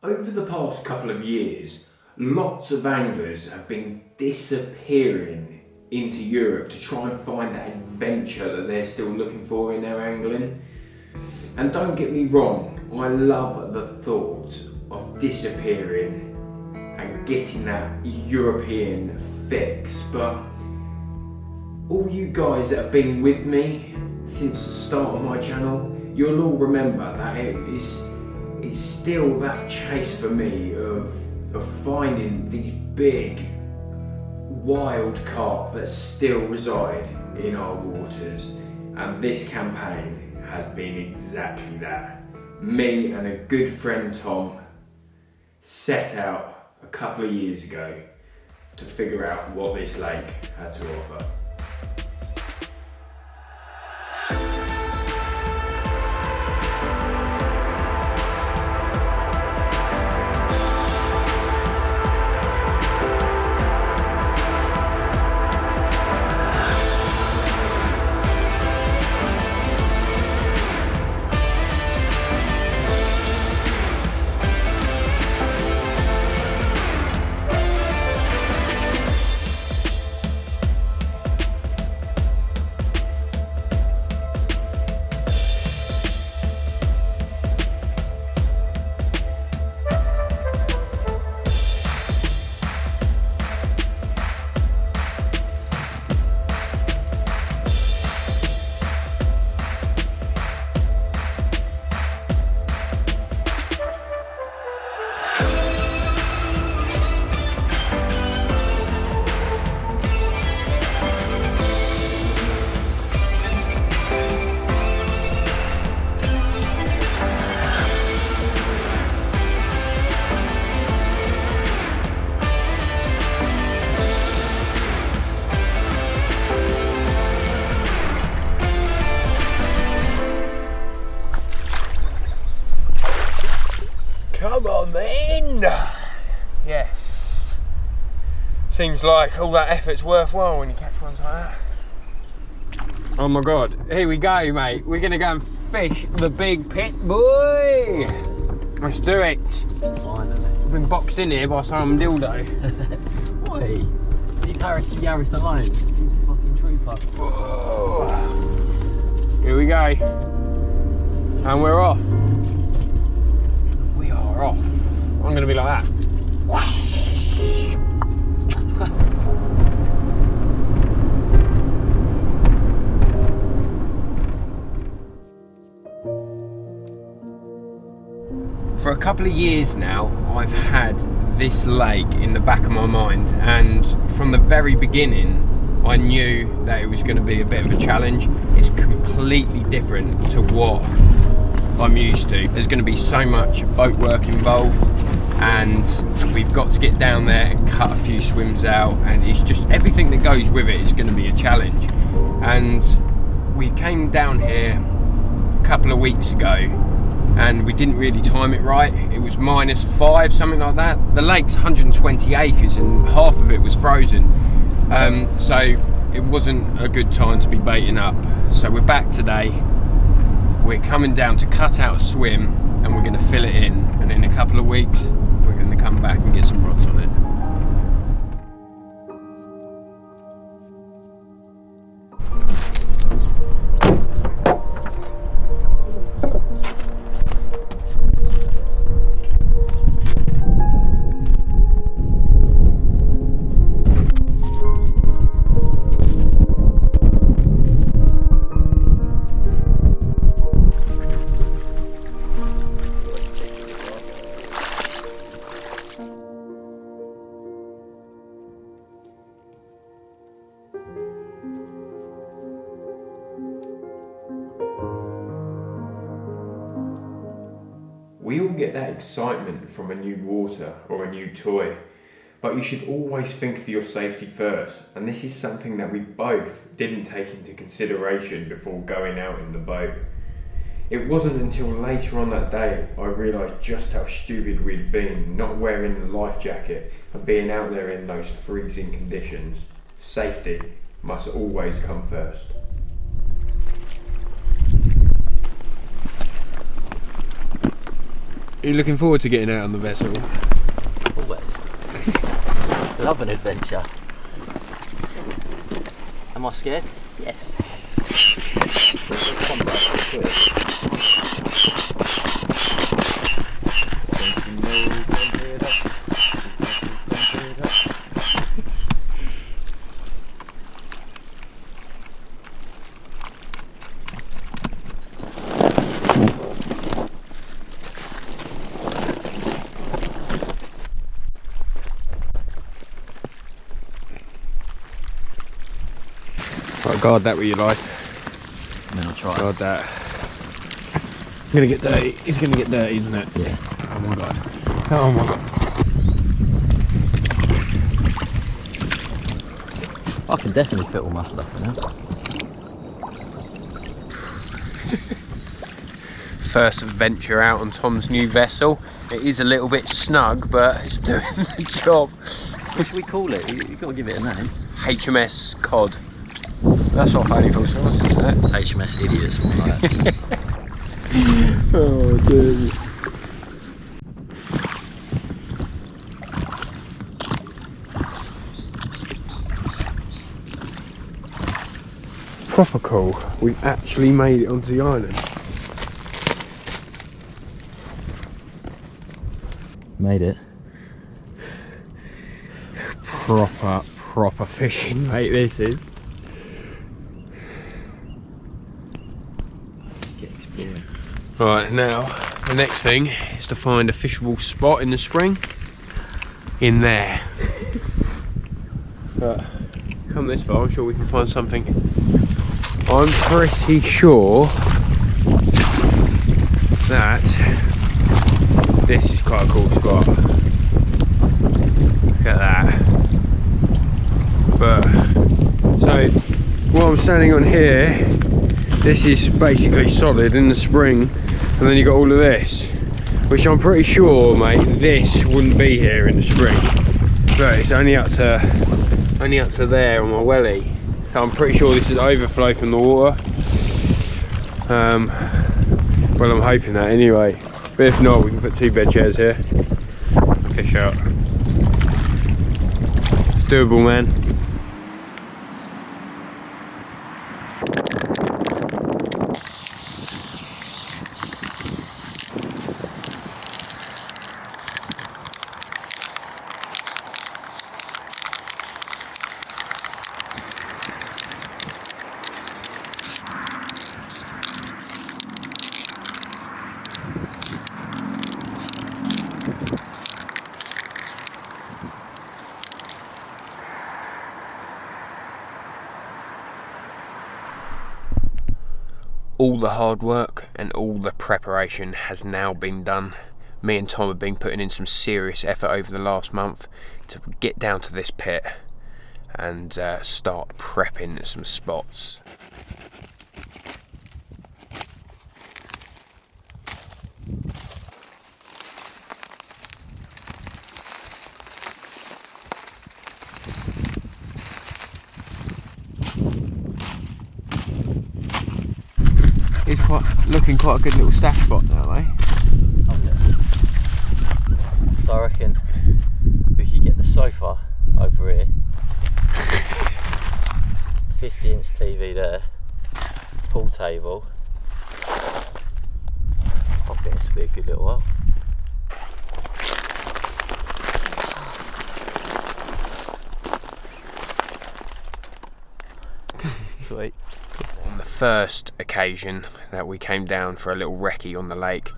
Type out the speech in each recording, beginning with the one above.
Over the past couple of years, lots of anglers have been disappearing into Europe to try and find that adventure that they're still looking for in their angling. And don't get me wrong, I love the thought of disappearing and getting that European fix, but all you guys that have been with me since the start of my channel, you'll all remember that it's still that chase for me of finding these big wild carp that still reside in our waters, and this campaign has been exactly that. Me and a good friend Tom set out a couple of years ago to figure out what this lake had to offer. Come on then! Yes. Seems like all that effort's worthwhile when you catch ones like that. Oh my god, here we go mate. We're gonna go and fish the big pit, boy! Let's do it. Finally. I've been boxed in here by some dildo. Boy, leave Yaris alone. He's a fucking trooper. Whoa. Here we go. And we're off. We are off. I'm gonna be like that. For a couple of years now, I've had this lake in the back of my mind, and from the very beginning, I knew that it was going to be a bit of a challenge. It's completely different to what I'm used to. There's going to be so much boat work involved, and we've got to get down there and cut a few swims out, and it's just everything that goes with it is going to be a challenge. And we came down here a couple of weeks ago, and we didn't really time it right. It was -5, something like that. The lake's 120 acres and half of it was frozen, so it wasn't a good time to be baiting up. So we're back today. We're coming down to cut out a swim, and we're going to fill it in, and in a couple of weeks we're going to come back and get some rods on it. We all get that excitement from a new water or a new toy, but you should always think of your safety first, and this is something that we both didn't take into consideration before going out in the boat. It wasn't until later on that day I realised just how stupid we'd been not wearing the life jacket and being out there in those freezing conditions. Safety must always come first. you looking forward to getting out on the vessel? Always. Love an adventure. Am I scared? Yes. Come back, quick. Right, guard that with your life. And then I'll try. Guard that. It's gonna get dirty. It's gonna get dirty, isn't it? Yeah. Oh my god. Oh my god. I can definitely fit all my stuff in it. First adventure out on Tom's new vessel. It is a little bit snug, but it's doing the job. What should we call it? You've got to give it a name. HMS Cod. That's not funny for us, isn't it? HMS Idiots, more like that. Oh dude. Proper cool. We've actually made it onto the island. Made it. Proper fishing, mate, this is. Let's get exploring. Right, now the next thing is to find a fishable spot in the spring. In there. But come this far, I'm sure we can find something. I'm pretty sure that this is quite a cool spot. Look at that. But so what I'm standing on here, this is basically solid in the spring, and then you got all of this, which I'm pretty sure, mate, this wouldn't be here in the spring. But it's only up to there on my welly, so I'm pretty sure this is overflow from the water. Well, I'm hoping that anyway. But if not, we can put 2 bed chairs here. Fish out. It's doable, man. All the hard work and all the preparation has now been done. Me and Tom have been putting in some serious effort over the last month to get down to this pit and start prepping some spots. It's looking quite a good little stash spot now, eh? Oh, yeah. So I reckon we could get the sofa over here. 50-inch TV there. Pool table. I think this will be a good little while. Sweet. On the first occasion that we came down for a little recce on the lake,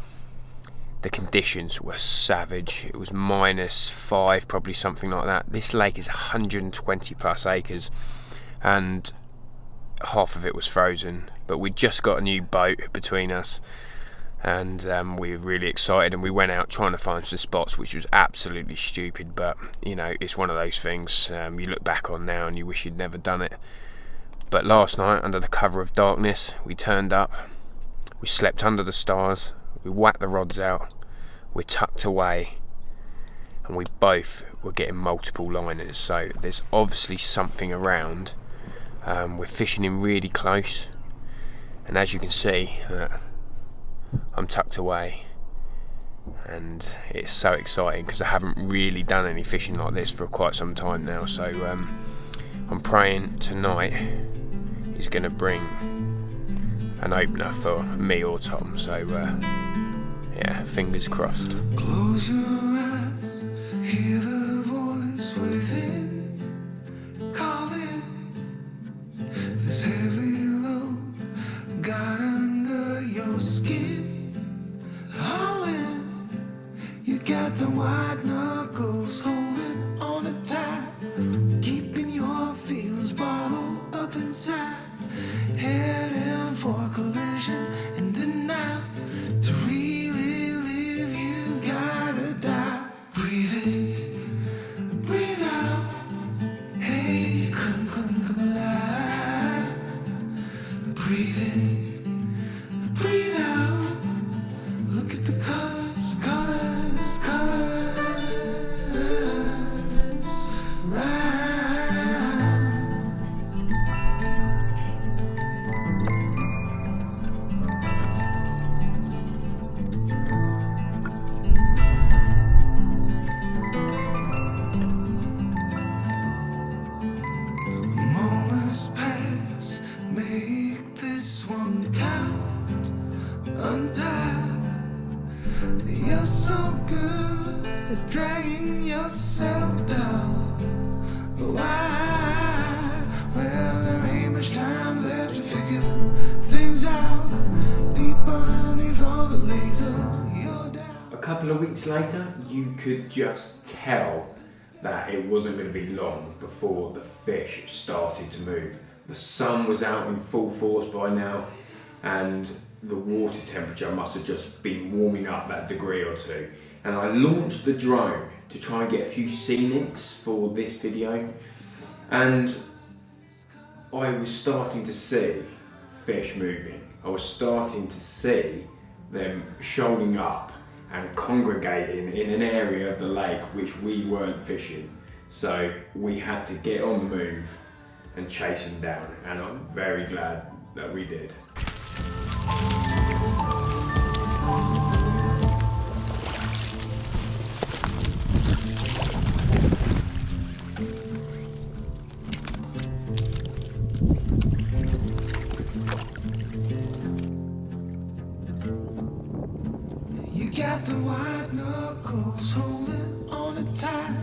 the conditions were savage. It was -5, probably something like that. This lake is 120 plus acres and half of it was frozen, but we just got a new boat between us and we were really excited, and we went out trying to find some spots, which was absolutely stupid, but you know, it's one of those things you look back on now and you wish you'd never done it. But last night, under the cover of darkness, we turned up, we slept under the stars, we whacked the rods out, we're tucked away, and we both were getting multiple liners, so there's obviously something around. We're fishing in really close, and as you can see, I'm tucked away. and it's so exciting because I haven't really done any fishing like this for quite some time now. So I'm praying tonight he's going to bring an opener for me or Tom. So yeah, fingers crossed. Close your eyes, hear the voice within calling. This heavy load got under your skin, hauling. You got the white knuckles holding on it tight, keeping your feelings bottled up inside, heading for a collision in the night. To really live, you gotta die. Breathe in, breathe out. Hey, come alive. Breathe in, breathe out. Look at the colors, colors, colors around. Moments pass, make this one count. Untie. You're so good at dragging yourself down. Why? Well, there ain't much time left to figure things out. Deep underneath all the laser, you're down. A couple of weeks later, you could just tell that it wasn't going to be long before the fish started to move. The sun was out in full force by now, and the water temperature must have just been warming up that degree or two. And I launched the drone to try and get a few scenics for this video, and I was starting to see fish moving. I was starting to see them shoaling up and congregating in an area of the lake which we weren't fishing. So we had to get on the move and chase them down, and I'm very glad that we did. You got the white knuckles holding on it tight,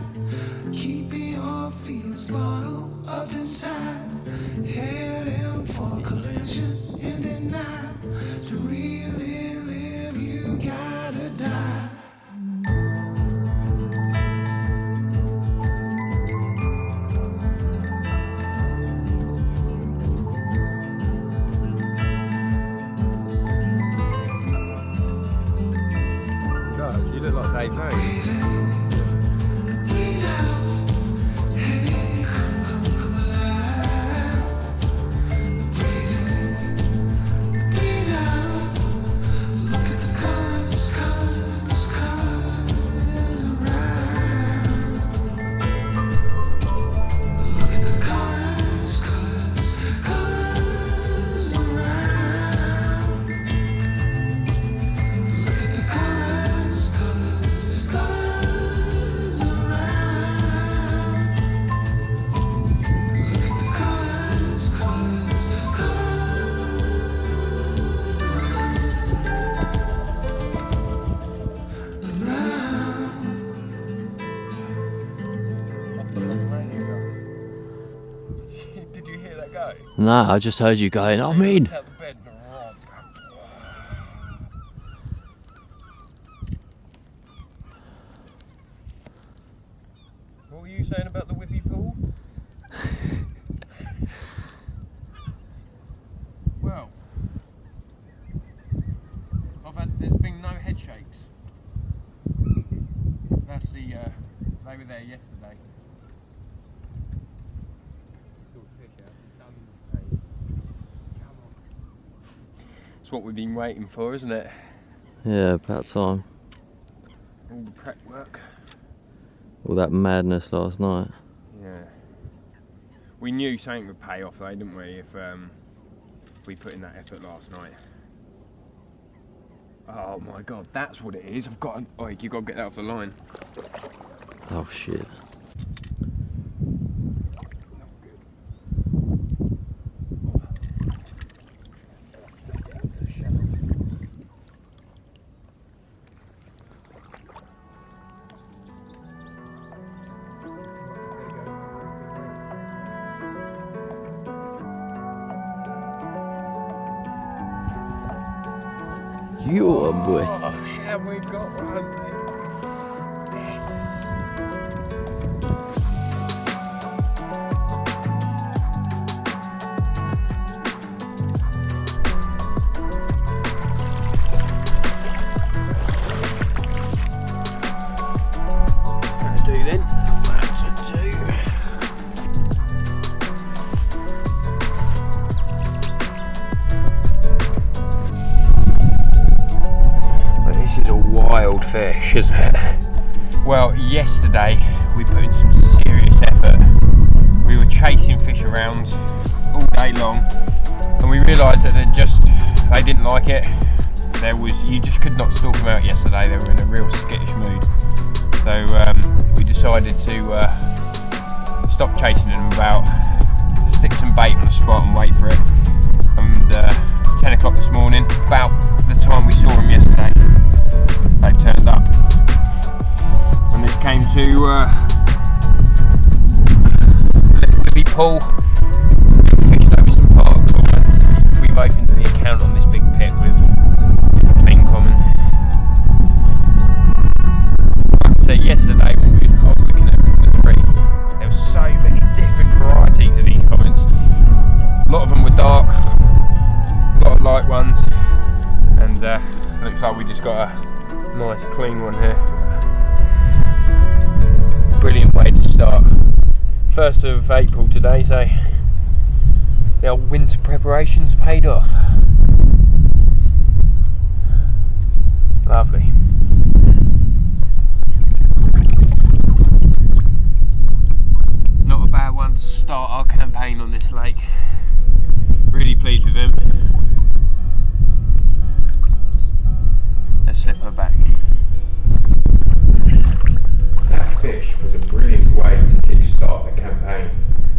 keeping your feelings bottled up inside, heading for collision in the night. To really live, you gotta die. Guys, you look like Dave Rose. Breathe out. Hey, come alive. Breathe in, breathe out. Look at the colors, colors, colors around. Look at the colors, colors, colors around. Look at the colors, colors, colors around. Look at the colors, colors, Did you hear that go? Nah, I just heard you going, I'm in. Out the bed and What were you saying about the whippy pool? Well, there's been no head shakes. That's the, they were there yesterday. It's what we've been waiting for, isn't it? Yeah, about time. All the prep work. All that madness last night. Yeah. We knew something would pay off though, didn't we, if we put in that effort last night. Oh my god, that's what it is. I've got. Oh, you got to get that off the line. Oh shit. You one, boy. Oh, Sham, we've got one. Yes. That'll do then. That'll do. This is a wild fish, isn't it? Well, yesterday we put in some serious effort. We were chasing fish around all day long, and we realised that they didn't like it. You just could not stalk them out yesterday. They were in a real skittish mood. So we decided to stop chasing them about, stick some bait on the spot and wait for it. And 10 o'clock this morning, about the time we saw them yesterday, they've turned up. And this came to Libby Pool. Fished over some parks, and we've opened the account on this big pit with Main Common. So yesterday when I was looking at them from the tree, there were so many different varieties of these commons. A lot of them were dark, a lot of light ones, and looks like we just got a nice clean one here. Brilliant way to start. 1st of April today, so the old winter preparations paid off. Lovely. Not a bad one to start our campaign on this lake. Really pleased with him. Let's slip her back. That fish was a brilliant way to kickstart the campaign,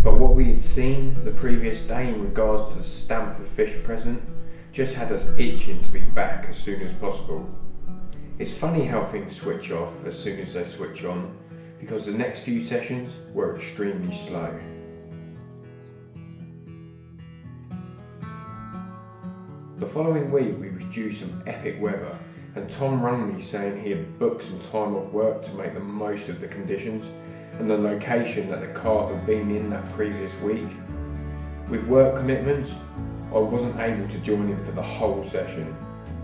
but what we had seen the previous day in regards to the stamp of fish present just had us itching to be back as soon as possible. It's funny how things switch off as soon as they switch on, because the next few sessions were extremely slow. The following week we was due some epic weather, and Tom rang me saying he had booked some time off work to make the most of the conditions and the location that the carp had been in that previous week. With work commitments, I wasn't able to join him for the whole session,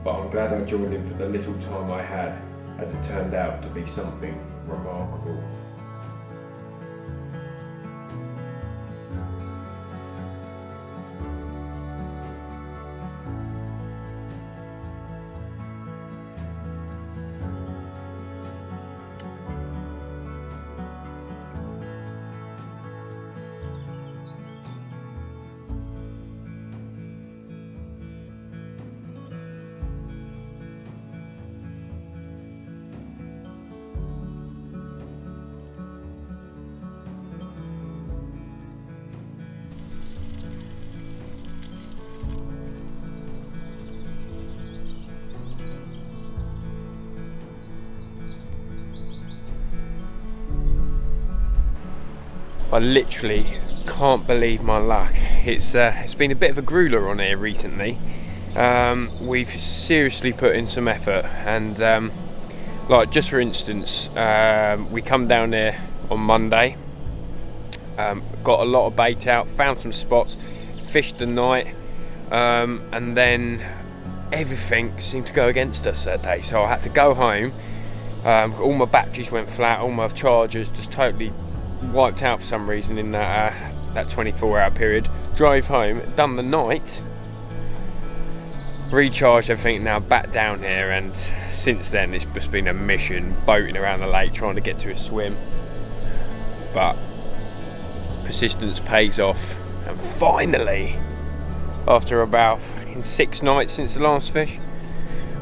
but I'm glad I joined him for the little time I had, as it turned out to be something remarkable. I literally can't believe my luck. It's been a bit of a grueler on here recently. We've seriously put in some effort, and like just for instance, we come down here on Monday, got a lot of bait out, found some spots, fished the night, and then everything seemed to go against us that day, so I had to go home. All my batteries went flat, all my chargers just totally wiped out for some reason in that 24-hour period. Drove home, done the night, recharged everything, now back down here, and since then it's just been a mission boating around the lake trying to get to a swim. But persistence pays off, and finally, after about 6 nights since the last fish,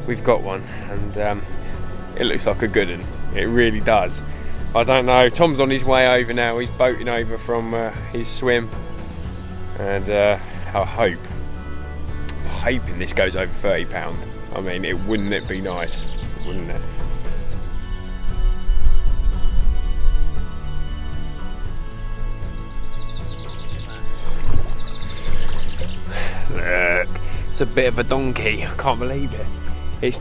we've got one, and it looks like a good one. It really does. I don't know, Tom's on his way over now. He's boating over from his swim, and I'm hoping this goes over £30. I mean, wouldn't it be nice, wouldn't it? Look, it's a bit of a donkey. I can't believe it. It's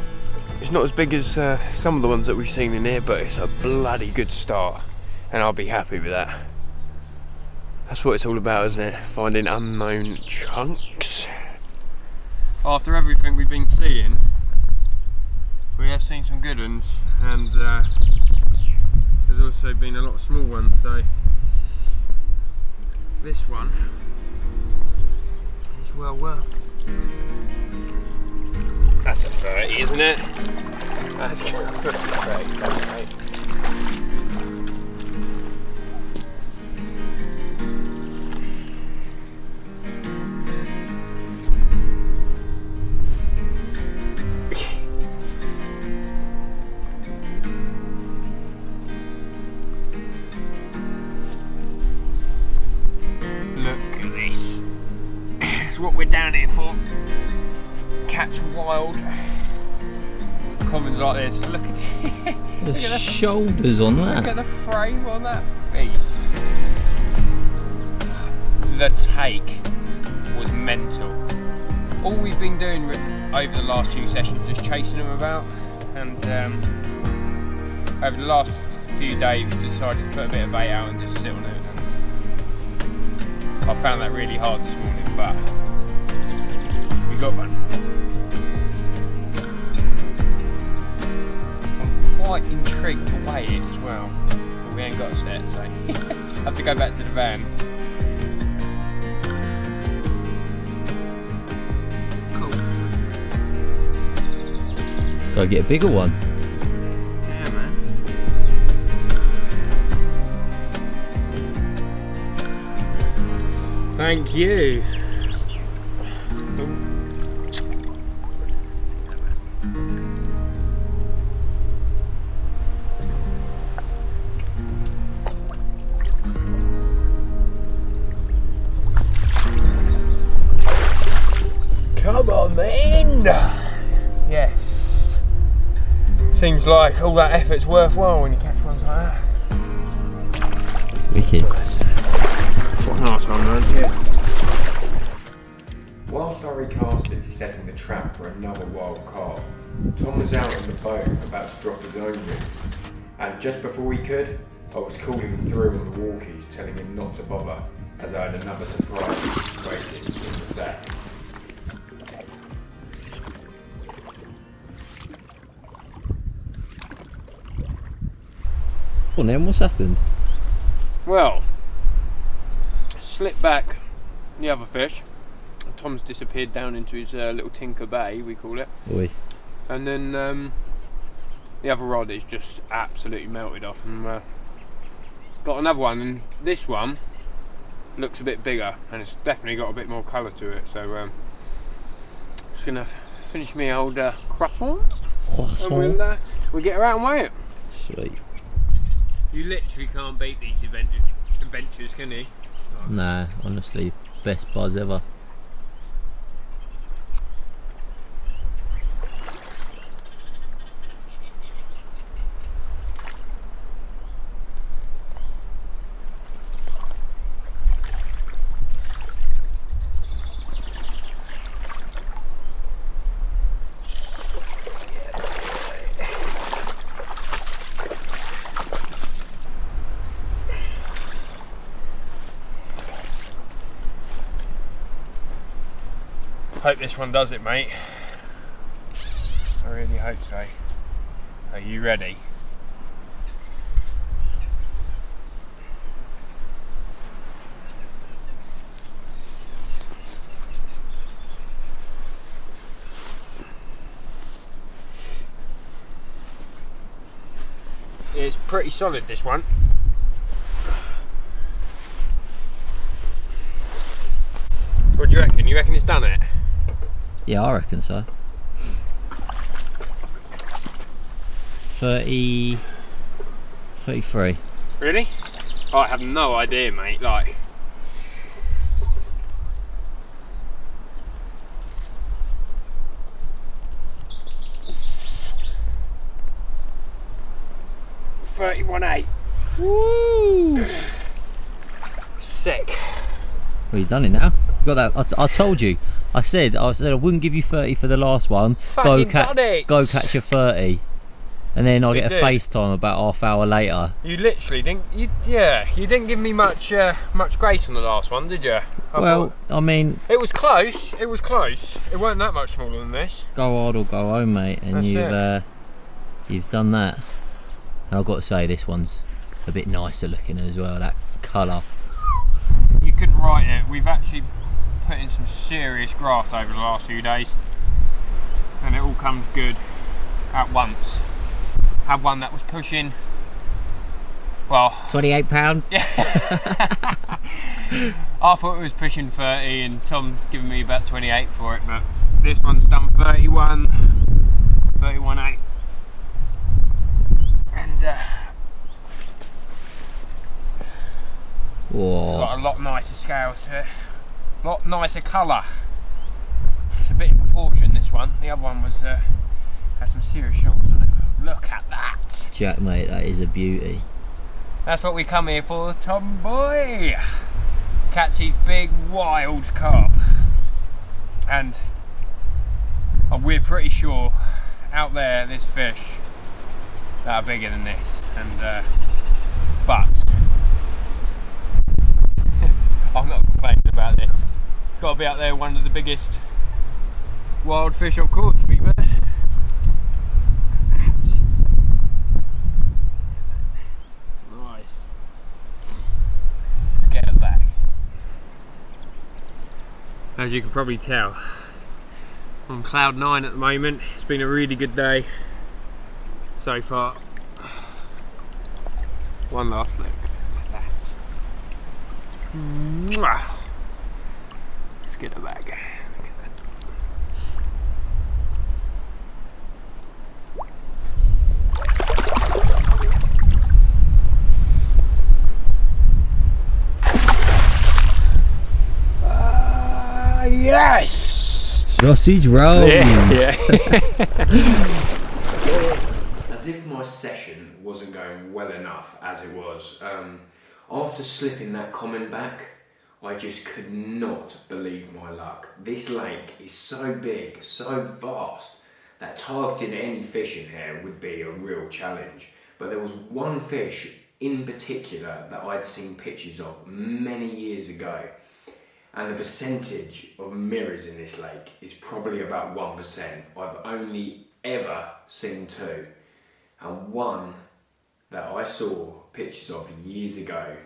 not as big as some of the ones that we've seen in here, but it's a bloody good start, and I'll be happy with that. That's what it's all about, isn't it? Finding unknown chunks. After everything we've been seeing, we have seen some good ones, and there's also been a lot of small ones, so this one is well worth. That's a 30, isn't it? That's good. 30, mate. What we're down here for. Catch wild commons like this. Look at the shoulders on that. Look at the frame on that beast. The take was mental. All we've been doing over the last few sessions is chasing them about, and over the last few days we decided to put a bit of bait out and just sit on it. And I found that really hard this morning, but got one. I'm quite intrigued to weigh it as well, but we ain't got a set, so I have to go back to the van. Cool. Gotta get a bigger one. Yeah, man. Thank you. Come on, man! Yes. Seems like all that effort's worthwhile when you catch ones like that. Wicked. That's what nice one, man. Yeah. Whilst I recasted setting the trap for another wild carp, Tom was out in the boat about to drop his own rig, and just before he could, I was calling him through on the walkie, telling him not to bother, as I had another surprise waiting in the sack. Well, then what's happened? Well, slipped back the other fish. Tom's disappeared down into his little Tinker Bay, we call it. Oi. And then the other rod is just absolutely melted off, and got another one, and this one looks a bit bigger, and it's definitely got a bit more colour to it, so just gonna finish me old croissant, and we'll get her out and weigh it. Sweet. You literally can't beat these adventures, can you? Nah, honestly, best buzz ever. Hope this one does it, mate. I really hope so. Are you ready? It's pretty solid, this one. What do you reckon? You reckon it's done it? Yeah, I reckon so. 30, 33. Really? I have no idea, mate. Like, $31.8. Woo! Sick. Well, you done it now. You got that? I told you. I said I wouldn't give you 30 for the last one. Fucking done it. Go catch your 30, and then I'll You get a did. FaceTime about half hour later. You literally didn't. You didn't give me much grace on the last one, did you? I mean, It was close. It was close. It weren't that much smaller than this. go hard or go home, mate. And That's you've done that. And I've got to say, this one's a bit nicer looking as well. That colour. You couldn't write it. We've actually put in some serious graft over the last few days, and it all comes good at once. Had one that was pushing, well, £28. yeah. I thought it was pushing 30, and Tom giving me about 28 for it, but this one's done 31.8, and Whoa. got a lot nicer scales to it, a lot nicer colour. It's a bit in proportion, this one. The other one was had some serious shots on it. Look at that. Jack, mate, that is a beauty. That's what we come here for, Tom boy. Catch these big wild carp, and we're pretty sure out there there's fish that are bigger than this, and but I'm not complaining about this. It's got to be out there one of the biggest wild fish I've caught, to be fair. Nice. Let's get it back. As you can probably tell, on cloud 9 at the moment. It's been a really good day so far. One last look at that. Mwah. Let's get it back. Yes! Sausage rolls! Yeah. As if my session wasn't going well enough as it was. After slipping that comment back, I just could not believe my luck. This lake is so big, so vast, that targeting any fish in here would be a real challenge. But there was one fish in particular that I'd seen pictures of many years ago, and the percentage of mirrors in this lake is probably about 1%. I've only ever seen two, and one that I saw pictures of years ago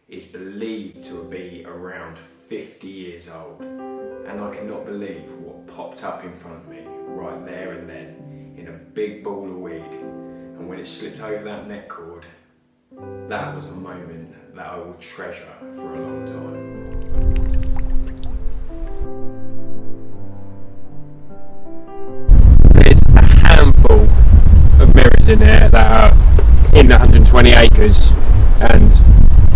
is believed to be around 50 years old, and I cannot believe what popped up in front of me right there and then in a big ball of weed. And when it slipped over that net cord, that was a moment that I will treasure for a long time. There's a handful of mirrors in there that are in the 120 acres, and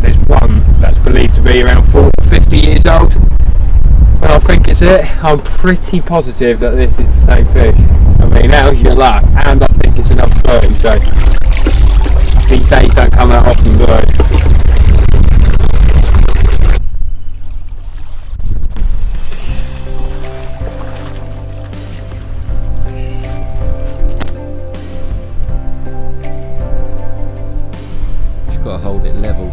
there's one that's believed to be around 40 or 50 years old. Well, I think it's it. I'm pretty positive that this is the same fish. I mean, how's your luck? And I think it's another 30, so these days don't come that often, do they? Just gotta hold it level.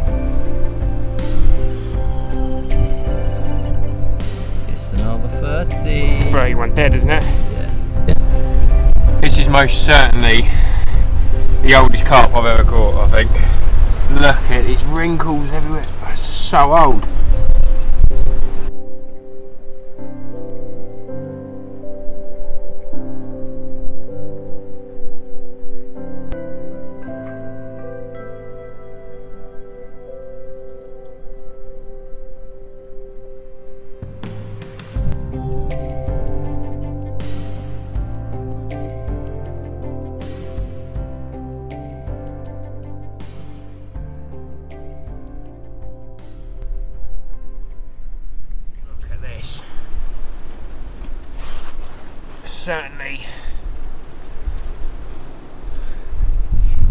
It's another 30. 31 dead, isn't it? Yeah. This is most certainly the oldest carp I've ever caught, I think. Look at these wrinkles everywhere. It's just so old. certainly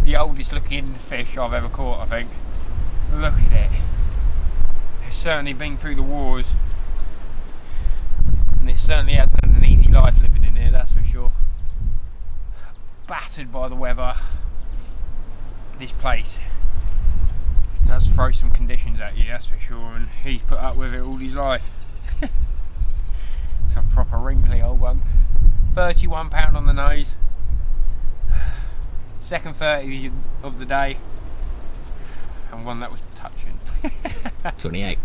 the oldest looking fish I've ever caught, I think. Look at it. It's certainly been through the wars, and it certainly hasn't had an easy life living in here, that's for sure. Battered by the weather, this place does throw some conditions at you, that's for sure, and he's put up with it all his life. It's a proper wrinkly old one. £31 on the nose. Second 30 of the day, and one that was touching. 28.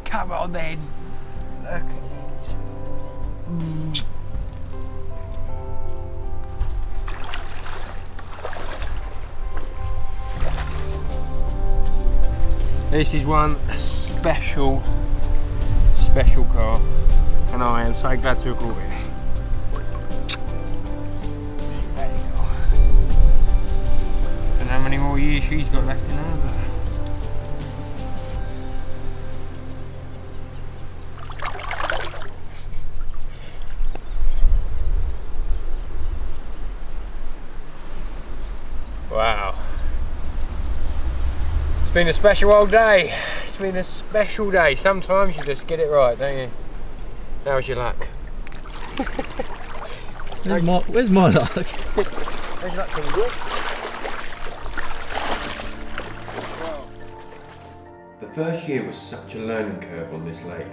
Come on then, look at it. This is one special car, and I am so glad to have caught it. There you go. And how many more years she's got left in her, but wow. It's been a special old day. It's been a special day. Sometimes you just get it right, don't you? How's your luck? Where's my luck? How's your luck coming good? The first year was such a learning curve on this lake.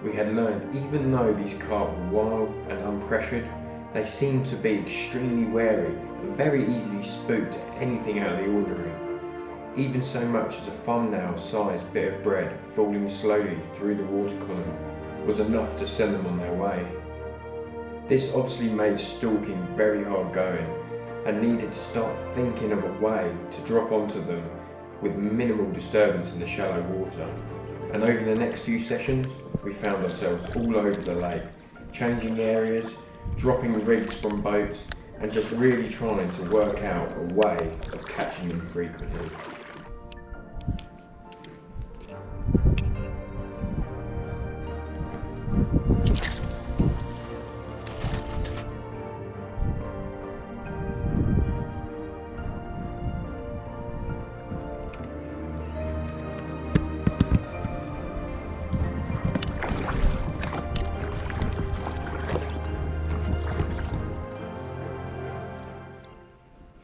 We had learned even though these carp were wild and unpressured, they seemed to be extremely wary and very easily spooked at anything out of the ordinary. Even so much as a thumbnail-sized bit of bread falling slowly through the water column was enough to send them on their way. This obviously made stalking very hard going, and needed to start thinking of a way to drop onto them with minimal disturbance in the shallow water. And over the next few sessions, we found ourselves all over the lake, changing areas, dropping rigs from boats, and just really trying to work out a way of catching them frequently.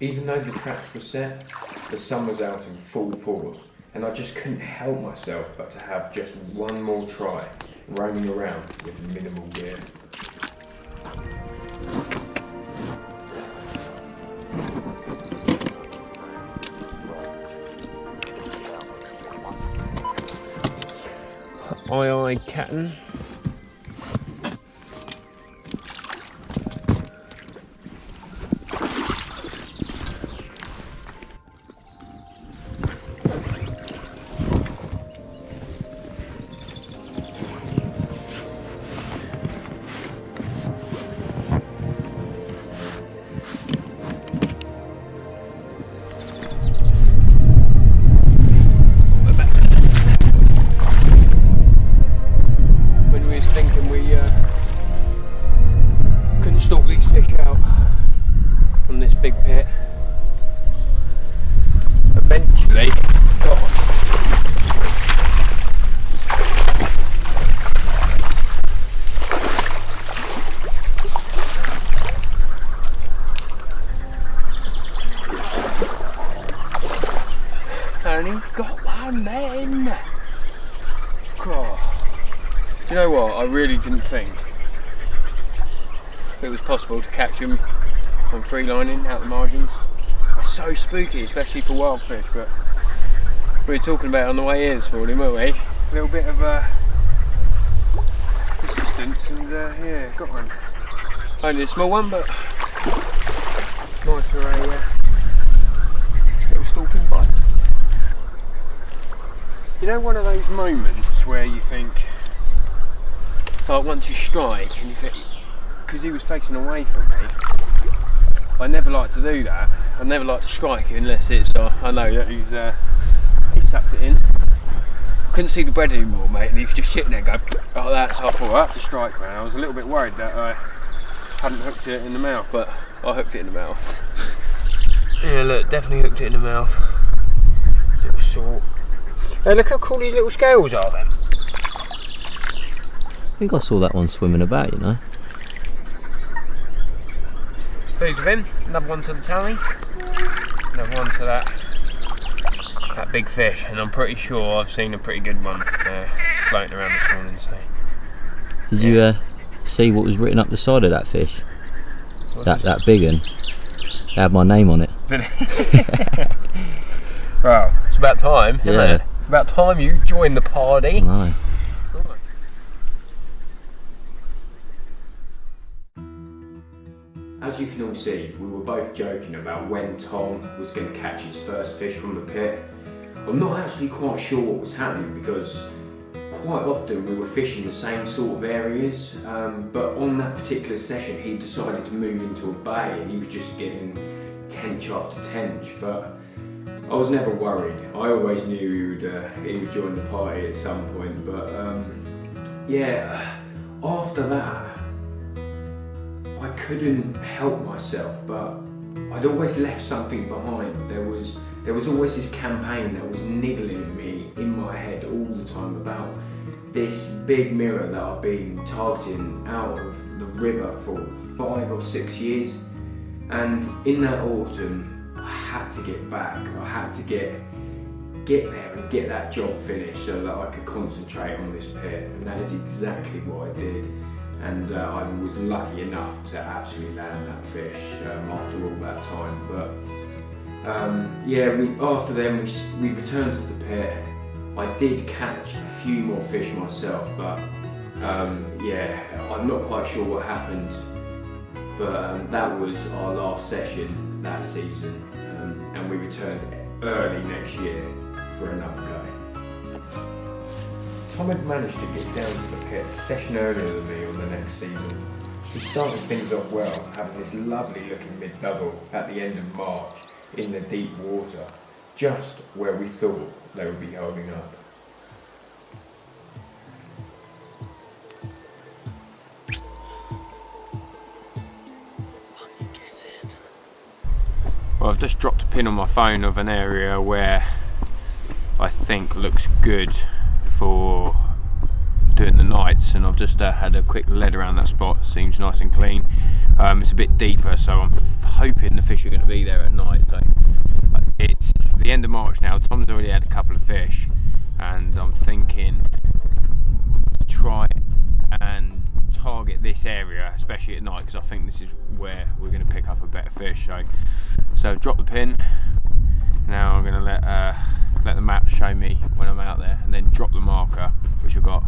Even though the traps were set, the sun was out in full force, and I just couldn't help myself but to have just one more try, roaming around with minimal gear. Aye, Captain. Big pit. Eventually and he's got one then. Oh. Do you know what? I really didn't think it was possible to catch him on free lining out the margins. It's so spooky, especially for wild fish, but we were talking about it on the way here this morning, weren't we? A little bit of resistance, and yeah, got one. Only a small one, but nice for a little stalking bite. You know, one of those moments where you think, like once you strike, and you think, because he was facing away from me, I never like to do that. I never like to strike unless it's, I know that he's sucked it in. couldn't see the bread anymore, mate, and he was just sitting there going like that, so I thought I have to strike, man. I was a little bit worried that I hadn't hooked it in the mouth, but I hooked it in the mouth. Yeah, look, definitely hooked it in the mouth. Little salt. Hey, look how cool these little scales are then. I think I saw that one swimming about, you know. These have been. Another one to the tally. Another one to that big fish, and I'm pretty sure I've seen a pretty good one floating around this morning. So. Did you see what was written up the side of that fish? That big one. It had my name on it. Well, it's about time, isn't it? It's about time you join the party. No. As you can all see, we were both joking about when Tom was going to catch his first fish from the pit. I'm not actually quite sure what was happening because quite often we were fishing the same sort of areas, but on that particular session he decided to move into a bay and he was just getting tench after tench, but I was never worried. I always knew he would join the party at some point, but yeah, after that I couldn't help myself, but I'd always left something behind. There was always this campaign that was niggling at me in my head all the time about this big mirror that I've been targeting out of the river for 5 or 6 years. And in that autumn, I had to get back. I had to get there and get that job finished so that I could concentrate on this pit. And that is exactly what I did. And I was lucky enough to actually land that fish after all that time. But yeah, after then we returned to the pit. I did catch a few more fish myself, but yeah, I'm not quite sure what happened. But that was our last session that season, and we returned early next year for another go. Tom had managed to get down to the pit a session earlier than me on the next season. We started things off well, having this lovely looking mid-double at the end of March in the deep water, just where we thought they would be holding up. Well, I've just dropped a pin on my phone of an area where I think looks good for doing the nights, and I've just had a quick lead around that spot. Seems nice and clean. It's a bit deeper, so I'm hoping the fish are going to be there at night. So it's the end of March now. Tom's already had a couple of fish, and I'm thinking try and target this area, especially at night, because I think this is where we're going to pick up a better fish. So drop the pin. Now I'm going to let the map show me when I'm out there, and then drop the marker, which I've got,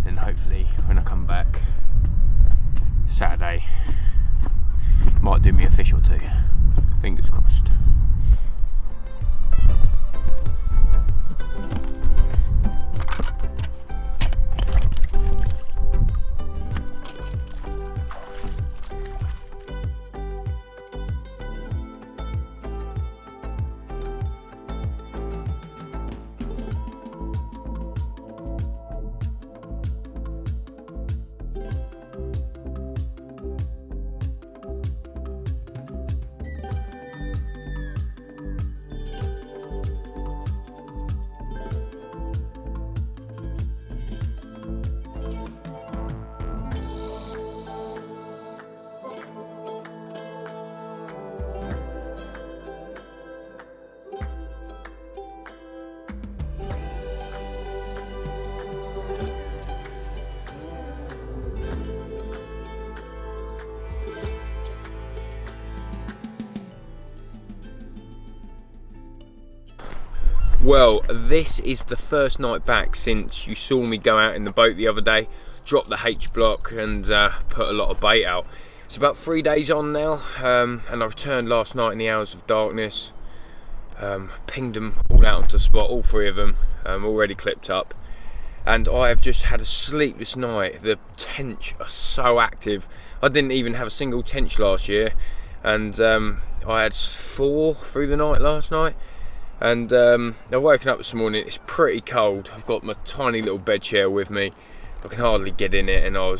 and hopefully when I come back Saturday, might do me a fish or two. Fingers crossed. Well, this is the first night back since you saw me go out in the boat the other day, drop the H block and put a lot of bait out. It's about 3 days on now, and I returned last night in the hours of darkness. Pinged them all out onto the spot, all 3 of them, already clipped up. And I have just had a sleepless night. The tench are so active. I didn't even have a single tench last year, and I had 4 through the night last night. And I've woken up this morning, it's pretty cold. I've got my tiny little bed chair with me. I can hardly get in it, and I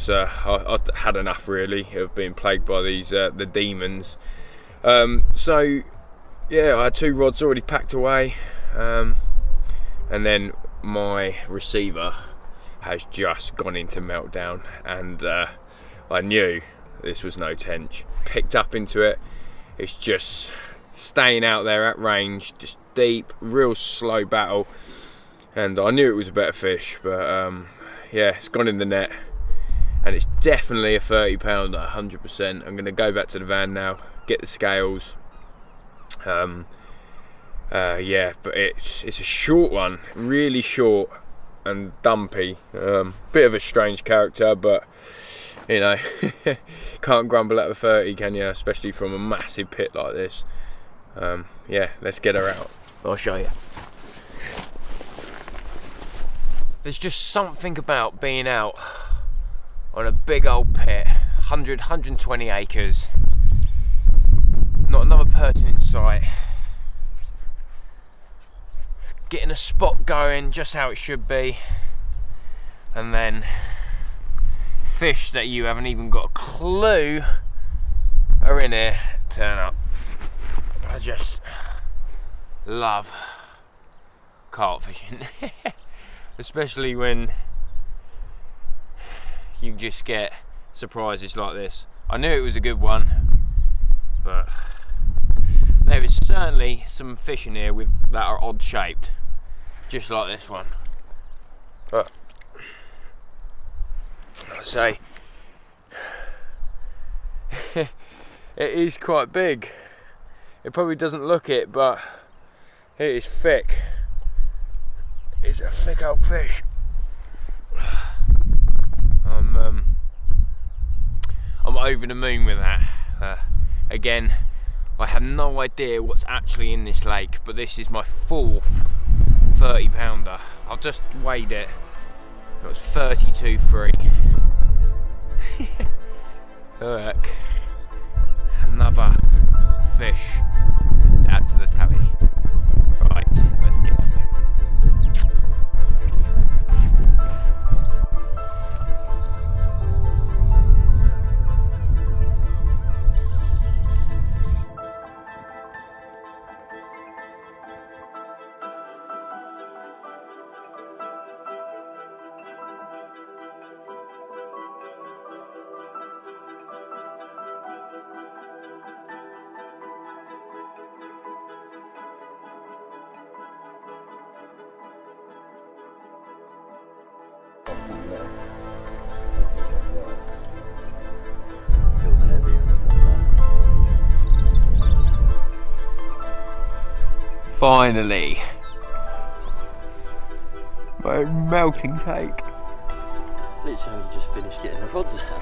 had enough really of being plagued by these the demons. So yeah, I had 2 rods already packed away, and then my receiver has just gone into meltdown, and I knew this was no tench. Picked up into it, it's just staying out there at range, just deep, real slow battle, and I knew it was a better fish, but yeah, it's gone in the net, and it's definitely a 30 pounder, 100%. I'm going to go back to the van now, get the scales. Yeah, but it's a short one, really short and dumpy. Bit of a strange character, but you know, can't grumble at a 30, can you? Especially from a massive pit like this. Yeah, let's get her out. I'll show you. There's just something about being out on a big old pit, 120 acres, not another person in sight, getting a spot going just how it should be, and then fish that you haven't even got a clue are in here turn up. I just love carp fishing. Especially when you just get surprises like this. I knew it was a good one, but there is certainly some fish in here that are odd shaped, just like this one. But I say it is quite big. It probably doesn't look it, but it is thick. It's a thick old fish. I'm over the moon with that. Again, I have no idea what's actually in this lake, but this is my 4th 30 pounder. I've just weighed it. It was 32.3. Look, another fish to add to the tally. Right, let's get on it. Feels heavier than that. Finally, my melting take. Literally just finished getting the rods out.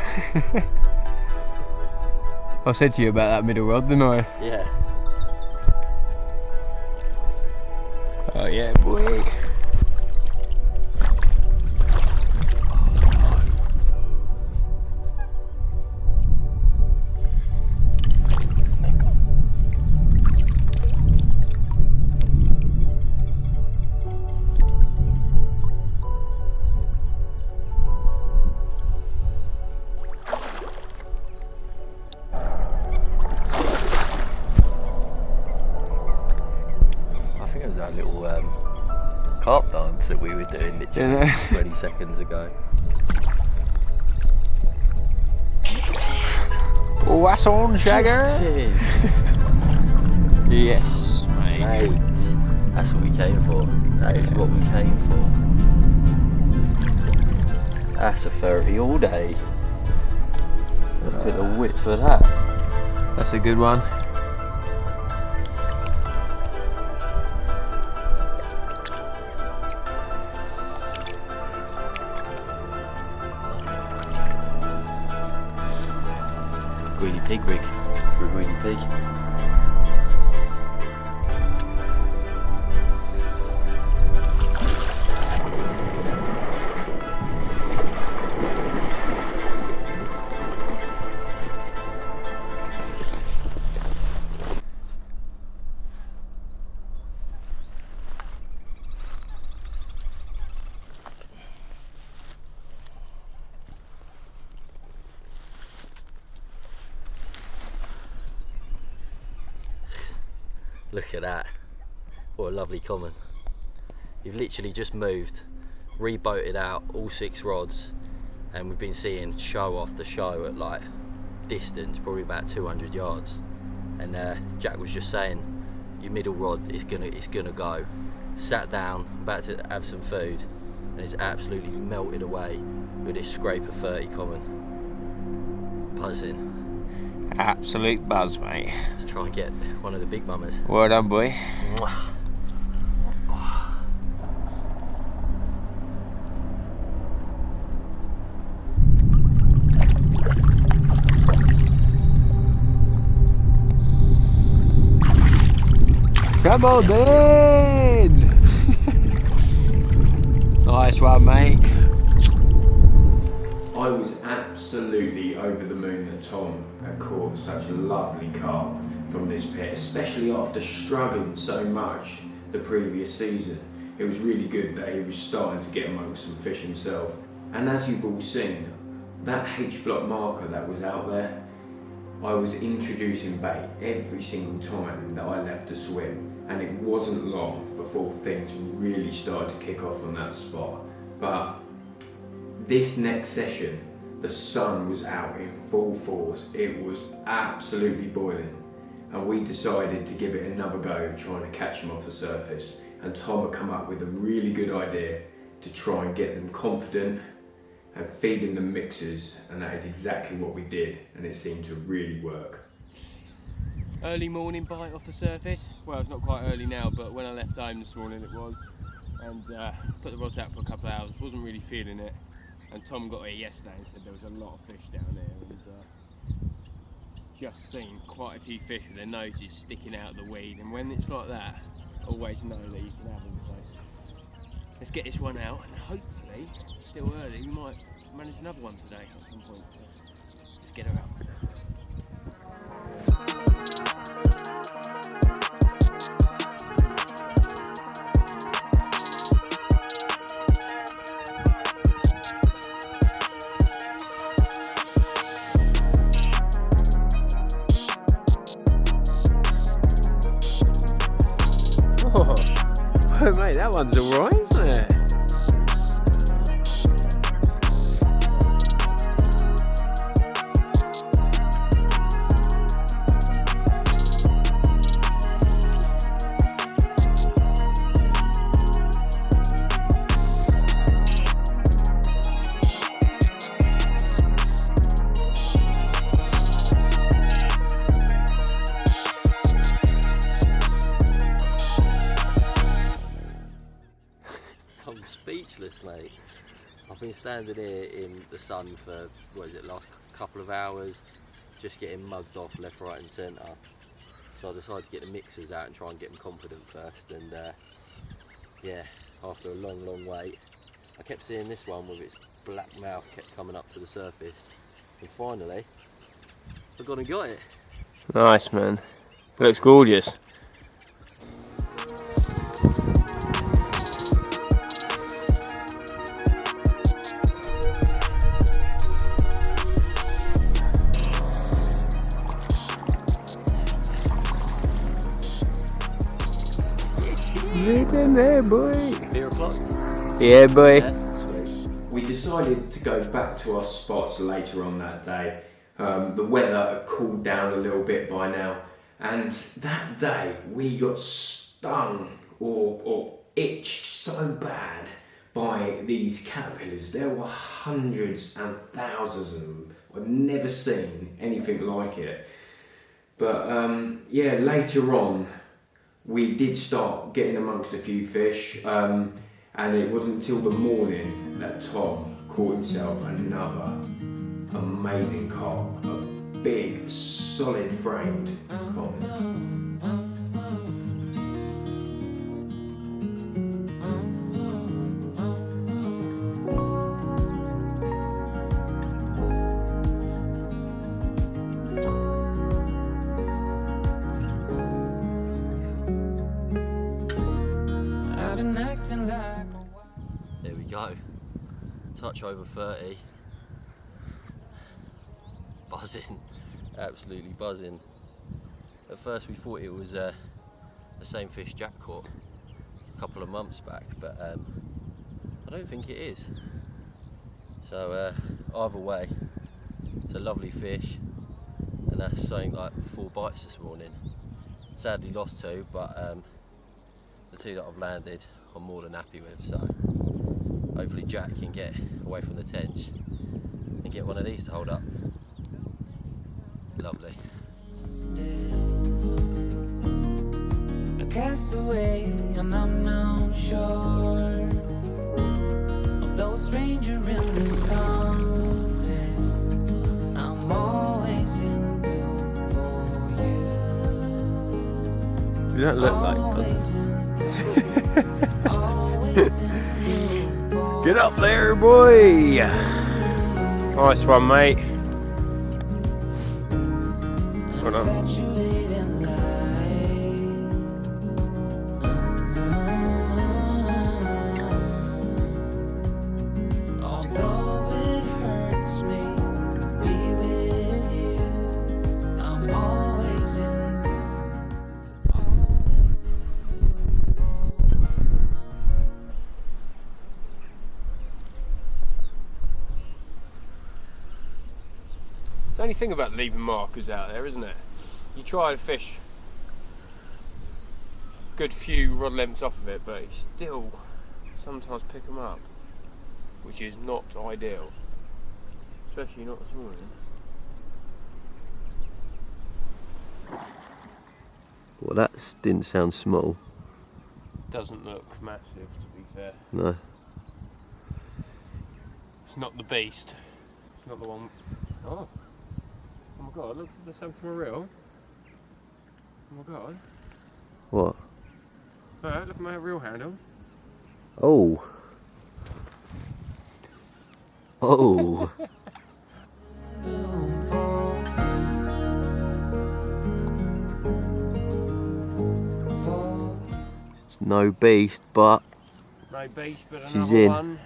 I said to you about that middle rod, didn't I? Yeah. Oh yeah, boy. That little carp dance that we were doing literally 20 seconds ago. Oh, that's on, Shagger. Yes, mate. That's what we came for. That is what we came for. That's a 30 all day. Look at the width of that. That's a good one. Greedy pig rig for a greedy pig. Look at that. What a lovely common. You've literally just moved, reboated out all 6 rods, and we've been seeing show after show at like distance, probably about 200 yards. And Jack was just saying, your middle rod is gonna go. Sat down, about to have some food, and it's absolutely melted away with this scraper 30 common. Buzzing. Absolute buzz, mate. Let's try and get one of the big mummers. Well done, boy. Mwah. Come on then! Nice one, mate. I was absolutely over the moon that Tom had caught such a lovely carp from this pit, especially after struggling so much the previous season. It was really good that he was starting to get amongst some fish himself. And as you've all seen, that H-block marker that was out there, I was introducing bait every single time that I left to swim, and it wasn't long before things really started to kick off on that spot. But this next session, the sun was out in full force. It was absolutely boiling, and we decided to give it another go trying to catch them off the surface. And Tom had come up with a really good idea to try and get them confident and feeding them mixers, and that is exactly what we did, and it seemed to really work. Early morning bite off the surface. Well, it's not quite early now, but when I left home this morning it was. And put the rods out for a couple of hours, wasn't really feeling it. And Tom got here yesterday and said there was a lot of fish down there, and just seen quite a few fish with their noses sticking out of the weed. And when it's like that, always know that you can have them. So let's get this one out, and hopefully, still early, we might manage another one today at some point. Let's get her out. Oh, mate, that one's alright, isn't it? I'm speechless, mate. I've been standing here in the sun for, last couple of hours, just getting mugged off left, right and centre. So I decided to get the mixers out and try and get them confident first, and yeah, after a long wait, I kept seeing this one with its black mouth kept coming up to the surface, and finally I got it. Nice, man. Looks gorgeous. Get in there, boy. 4 o'clock? Yeah, boy. Yeah, sweet. We decided to go back to our spots later on that day. The weather had cooled down a little bit by now, and that day we got stung or itched so bad by these caterpillars. There were hundreds and thousands of them. I've never seen anything like it. But yeah, later on we did start getting amongst a few fish, and it wasn't until the morning that Tom caught himself another amazing carp, a big, solid framed common. There we go. Touch over 30. Buzzing. Absolutely buzzing. At first we thought it was the same fish Jack caught a couple of months back, but I don't think it is. So either way, it's a lovely fish, and that's something like 4 bites this morning. Sadly lost 2, but the 2 that I've landed I'm more than happy with, so hopefully Jack can get away from the tench and get one of these to hold up. Lovely. A castaway on unknown shore, although a stranger in this continent, I'm always in bloom for you. You don't look like Always in bloom, always in bloom for Get up there, boy! Nice one, mate. Hold on. infatuated life. Although it hurts me to be with you, I'm always in bloom, always in bloom. It's the only thing about leaving markers out there, isn't it? You try to fish a good few rod lengths off of it, but you still sometimes pick them up, which is not ideal, especially not this morning. Well, that didn't sound small. Doesn't look massive, to be fair. No. It's not the beast. It's not the one. Oh my god, look at the something real. Oh my god. What? Look at my reel handle. Oh. Oh. Bloom for you. For It's no beast, but No beast, but She's another in. one.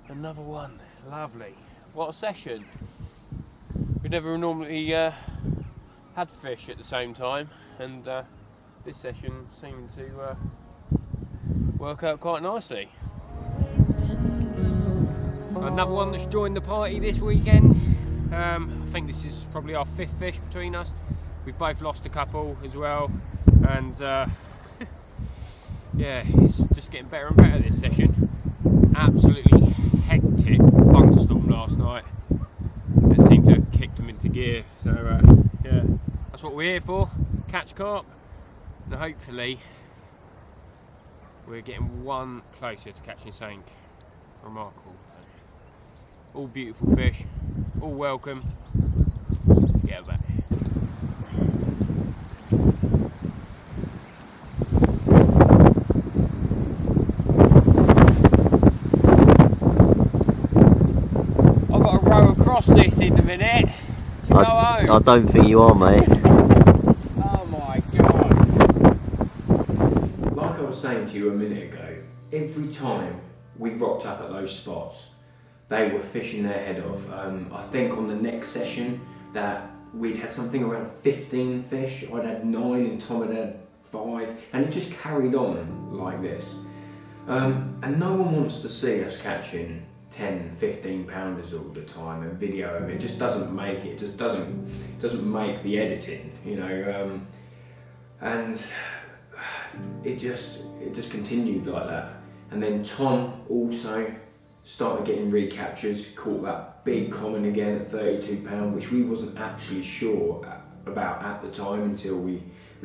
Another one. Lovely. What a session. We never normally had fish at the same time, and this session seemed to work out quite nicely. Another one that's joined the party this weekend. I think this is probably our 5th fish between us. We've both lost a couple as well, and yeah, it's just getting better and better this session. Absolutely hectic thunderstorm last night. It seemed to have kicked them into gear. So yeah, that's what we're here for. Catch carp, and hopefully we're getting one closer to catching something remarkable. All beautiful fish, all welcome. Let's get her back. I've got to row across this in a minute to go home. I don't think you are, mate. Oh my god. Like I was saying to you a minute ago, every time we rocked up at those spots, they were fishing their head off. I think on the next session that we'd had something around 15 fish. I'd had 9 and Tom had had 5, and it just carried on like this. And no one wants to see us catching 10, 15 pounders all the time and video them. It just doesn't make it. Just doesn't make the editing, you know. And it just continued like that. And then Tom also started getting recaptures, caught that big common again at 32 pound, which we wasn't actually sure about at the time until we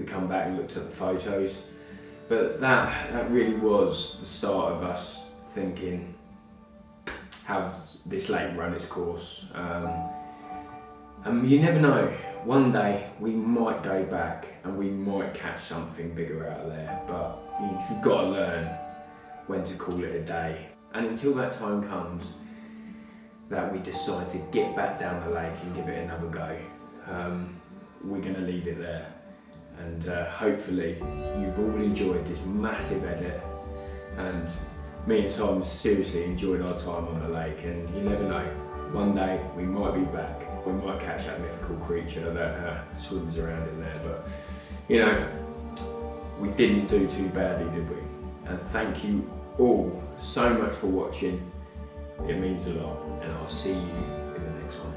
come back and looked at the photos. But that really was the start of us thinking, have this lake run its course. And you never know, one day we might go back and we might catch something bigger out of there, but you've got to learn when to call it a day. And until that time comes that we decide to get back down the lake and give it another go, we're going to leave it there. And hopefully you've all enjoyed this massive edit, and me and Tom seriously enjoyed our time on the lake. And you never know, one day we might be back, we might catch that mythical creature that swims around in there. But you know, we didn't do too badly, did we? And thank you all so much for watching. It means a lot, and I'll see you in the next one.